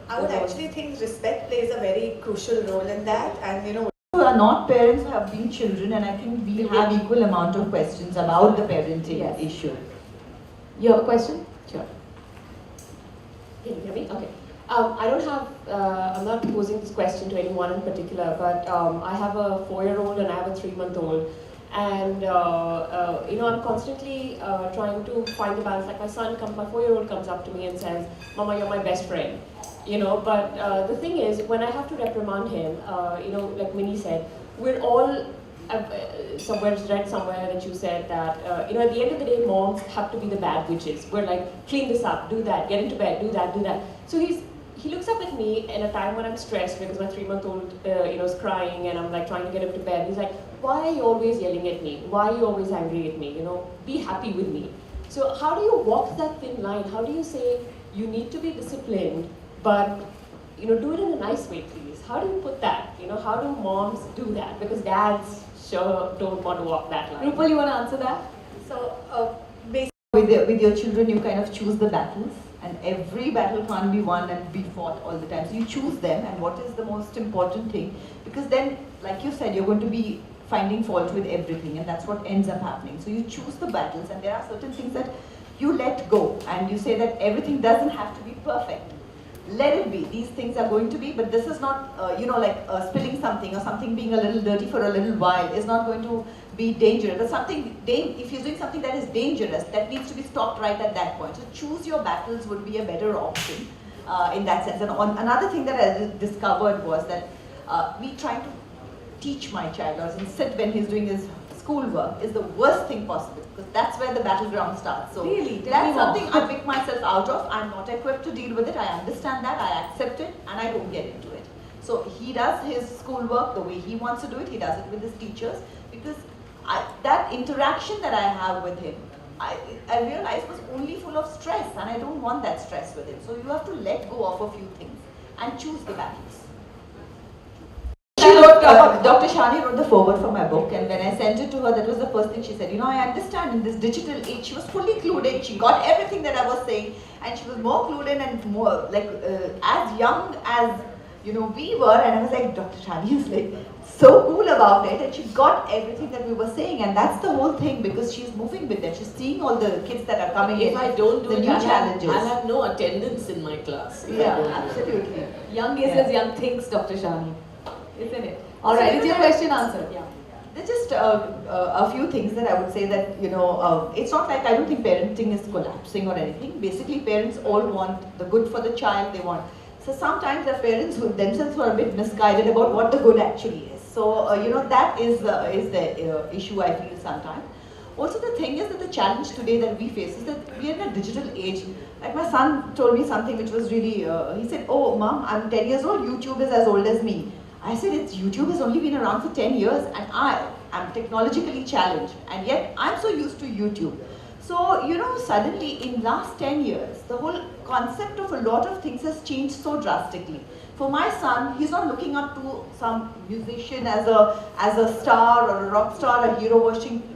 I would actually think respect plays a very crucial role in that, and Who are not parents who have been children, and I think we have equal amount of questions about the parenting issue. You have a question? Sure. Can you hear me? Okay. I don't have, I'm not posing this question to anyone in particular, but I have a 4-year-old and I have a 3-month-old. And I'm constantly trying to find the balance. Like my 4-year-old comes up to me and says, "Mama, you're my best friend." But the thing is, when I have to reprimand him, like Minnie said, we're all read somewhere that you said that at the end of the day, moms have to be the bad witches. We're like, clean this up, do that, get into bed, do that, do that. So he looks up at me in a time when I'm stressed because my 3-month-old is crying and I'm like trying to get him to bed. He's like, "Why are you always yelling at me? Why are you always angry at me? Be happy with me." So how do you walk that thin line? How do you say you need to be disciplined, but do it in a nice way, please? How do you put that? How do moms do that? Because dads sure don't want to walk that line. Rupal, you want to answer that? So, With your children, you kind of choose the battles, and every battle can't be won and be fought all the time. So you choose them, and what is the most important thing? Because then, like you said, you're going to be finding fault with everything, and that's what ends up happening. So you choose the battles, and there are certain things that you let go, and you say that everything doesn't have to be perfect. Let it be. These things are going to be, but this is not, spilling something or something being a little dirty for a little while is not going to be dangerous. But if you're doing something that is dangerous, that needs to be stopped right at that point. So choose your battles would be a better option in that sense. And another thing that I discovered was that me trying to teach my child or sit when he's doing his schoolwork is the worst thing possible, because that's where the battleground starts. So really? that's something I pick myself out of. I'm not equipped to deal with it. I understand that, I accept it, and I don't get into it. So he does his schoolwork the way he wants to do it. He does it with his teachers, because that interaction that I have with him, I realized was only full of stress, and I don't want that stress with him. So you have to let go of a few things and choose the battles. Dr. Shani wrote the foreword for my book, and when I sent it to her, that was the first thing she said. I understand in this digital age, she was fully clued in. She got everything that I was saying, and she was more clued in and more as young as we were. And I was like, Dr. Shani is like so cool about it, and she got everything that we were saying, and that's the whole thing, because she's moving with them. She's seeing all the kids that are coming in. If I don't do the it, new challenges. I'll have no attendance in my class. Yeah, absolutely. Young is as young thinks, Dr. Shani. Isn't it? All right, is your question answered? Yeah. There's just a few things that I would say that, it's not like I don't think parenting is collapsing or anything. Basically, parents all want the good for the child. They want. So sometimes the parents who themselves are a bit misguided about what the good actually is. So, that is the issue I feel sometimes. Also, the thing is that the challenge today that we face is that we are in a digital age. Like my son told me something which was really, he said, "Oh, Mom, I'm 10 years old, YouTube is as old as me." I said, YouTube has only been around for 10 years, and I am technologically challenged, and yet I'm so used to YouTube. So, suddenly in last 10 years, the whole concept of a lot of things has changed so drastically. For my son, he's not looking up to some musician as a star or a rock star, a hero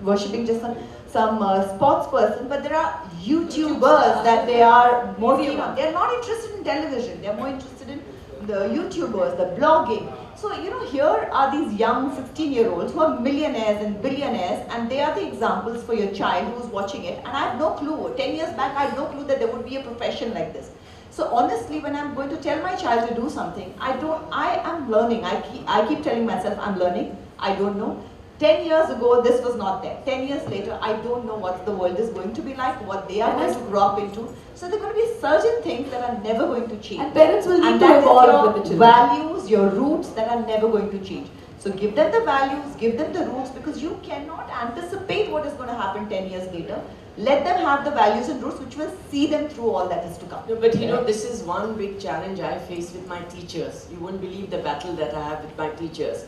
worshipping just some sports person, but there are YouTubers that they are more keen on. They're not interested in television, they're more interested in the YouTubers, the blogging. So, here are these young 16-year-olds who are millionaires and billionaires, and they are the examples for your child who's watching it. And I have no clue. 10 years back, I had no clue that there would be a profession like this. So honestly, when I'm going to tell my child to do something, I am learning. I keep telling myself I'm learning. I don't know. 10 years ago, this was not there. 10 years later, I don't know what the world is going to be like, what they are going to grow up into. So there are going to be certain things that are never going to change. And parents will need to evolve with the children. Values, your roots that are never going to change. So give them the values, give them the roots, because you cannot anticipate what is going to happen 10 years later. Let them have the values and roots which will see them through all that is to come. No, but this is one big challenge I face with my teachers. You won't believe the battle that I have with my teachers.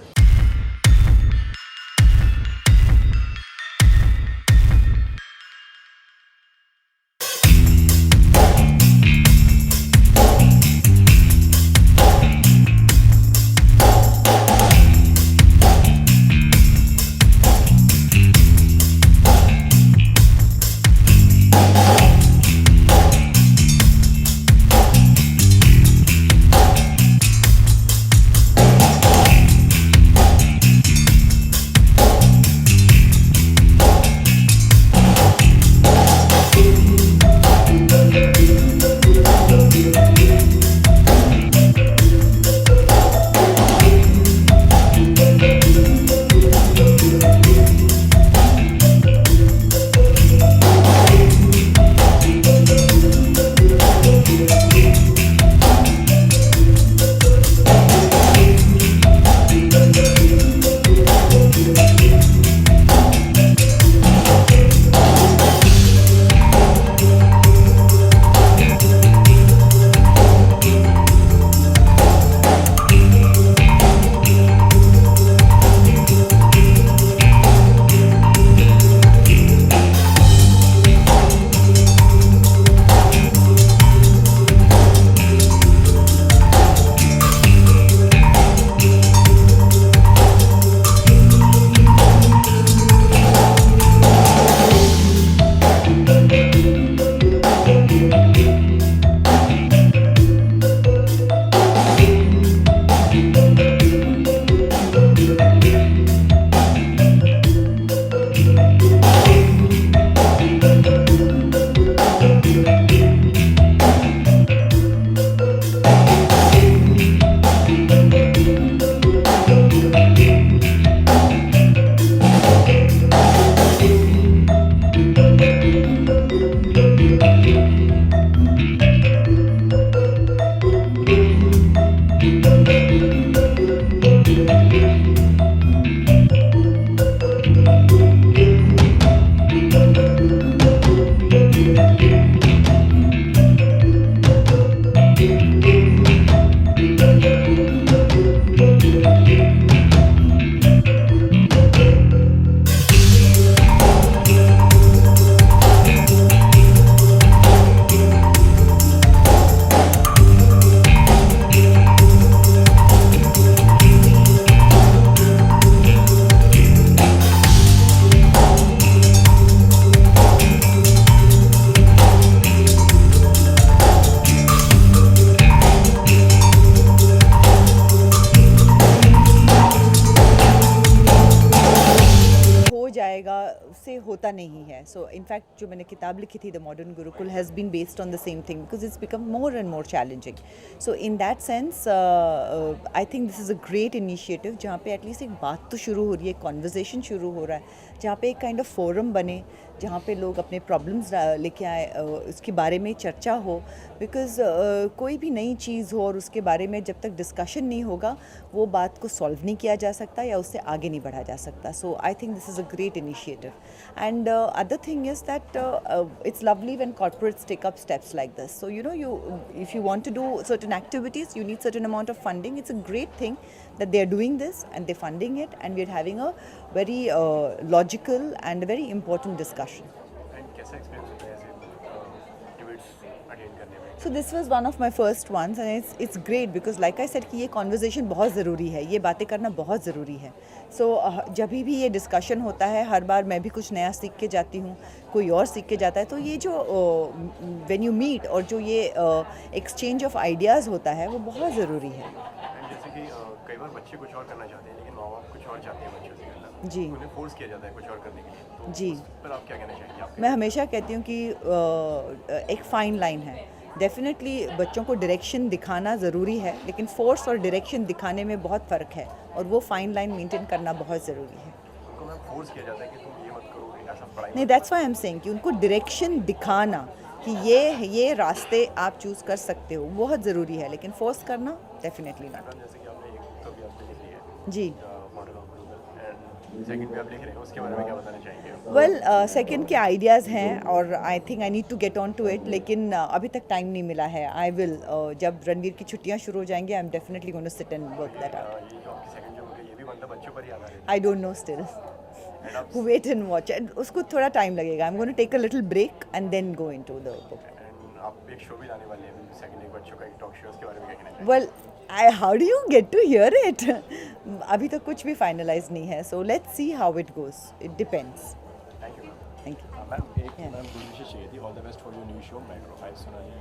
से होता नहीं है. So in fact जो मैंने किताब लिखी थी The Modern Gurukul has been based on the same thing because it's become more and more challenging. So in that sense I think this is a great initiative जहाँ पे at least एक बात तो शुरू हो रही है, conversation शुरू हो रहा है, जहाँ पे एक kind of forum बने जहाँ पे लोग अपने प्रॉब्लम्स लेके आए, उसके बारे में चर्चा हो, बिकॉज़ कोई भी नई चीज़ हो और उसके बारे में जब तक डिस्कशन नहीं होगा वो बात को सॉल्व नहीं किया जा सकता या उससे आगे नहीं बढ़ा जा सकता. So I think this is a great initiative. And other thing is that it's lovely when corporates take up steps like this. So if you want to do certain activities, you need certain amount of funding. It's a great thing that they are doing this and they're funding it, and we're having a very logical and a very important discussion. And कैसा experience होता है ऐसे debates attend करने में? So this was one of my first ones and it's great because like I said कि ये conversation बहुत ज़रूरी है, ये बातें करना बहुत ज़रूरी है. So जब भी ये discussion होता है, हर बार मैं भी कुछ नया सीख के जाती हूँ, कोई और सीख के जाता है, तो ये जो when you meet और जो ये exchange of ideas होता है वो बहुत ज़रूरी है. And जैसे कि कई बार बच्चे कुछ और करना चाहते हैं लेकिन माँ बाप कुछ और चाहते हैं बच्चों से करना, जी, उन्हें फोर्स किया जाता है कुछ और करने के लिए, तो जी, उस पर आप क्या कहना चाहेंगे? आप मैं हमेशा कहती हूँ कि एक फ़ाइन लाइन है. डेफिनेटली बच्चों को डायरेक्शन दिखाना ज़रूरी है, लेकिन फोर्स और डायरेक्शन दिखाने में बहुत फ़र्क है और वो फ़ाइन लाइन मेंटेन करना बहुत ज़रूरी है. उनको मैम फोर्स किया जाता है कि तुम ये मत करो, ऐसा पढ़ाई नहीं, that's why I am saying कि उनको डायरेक्शन दिखाना कि ये रास्ते आप चूज़ कर सकते हो बहुत ज़रूरी है, लेकिन फोर्स करना डेफिनेटली नॉट. जैसे कि आपने एक तो भी आपने लिख लिया है जी. Model of global and second भी आप लिख रहे हैं, उसके बारे में क्या बताना चाहेंगे? वेल सेकंड के आइडियाज़ हैं और I think I need to get on to it, लेकिन अभी तक टाइम नहीं मिला है. आई विल जब रणवीर की छुट्टियां शुरू हो जाएंगी, I am definitely going to sit and work that out. ये जो आपकी सेकंड जो बुक है, ये भी मतलब बच्चों पर ही आधारित है? I don't know still. Wait and watch. And उसको थोड़ा टाइम लगेगा. I am going to take a little break and then go into the book. And आप एक शो भी लाने वाले हैं सेकंड, एक बच्चों का एक टॉक शो, उसके बारे में क्या कहना चाहेंगे? Well how do you get to hear it? अभी तक कुछ भी फाइनलाइज नहीं है. So let's see how it goes. It depends. Thank you ma'am. Thank you. Ma'am एक मैम गुड विशेष चाहिए थी. All the best for your new show metro. Hi Sonali.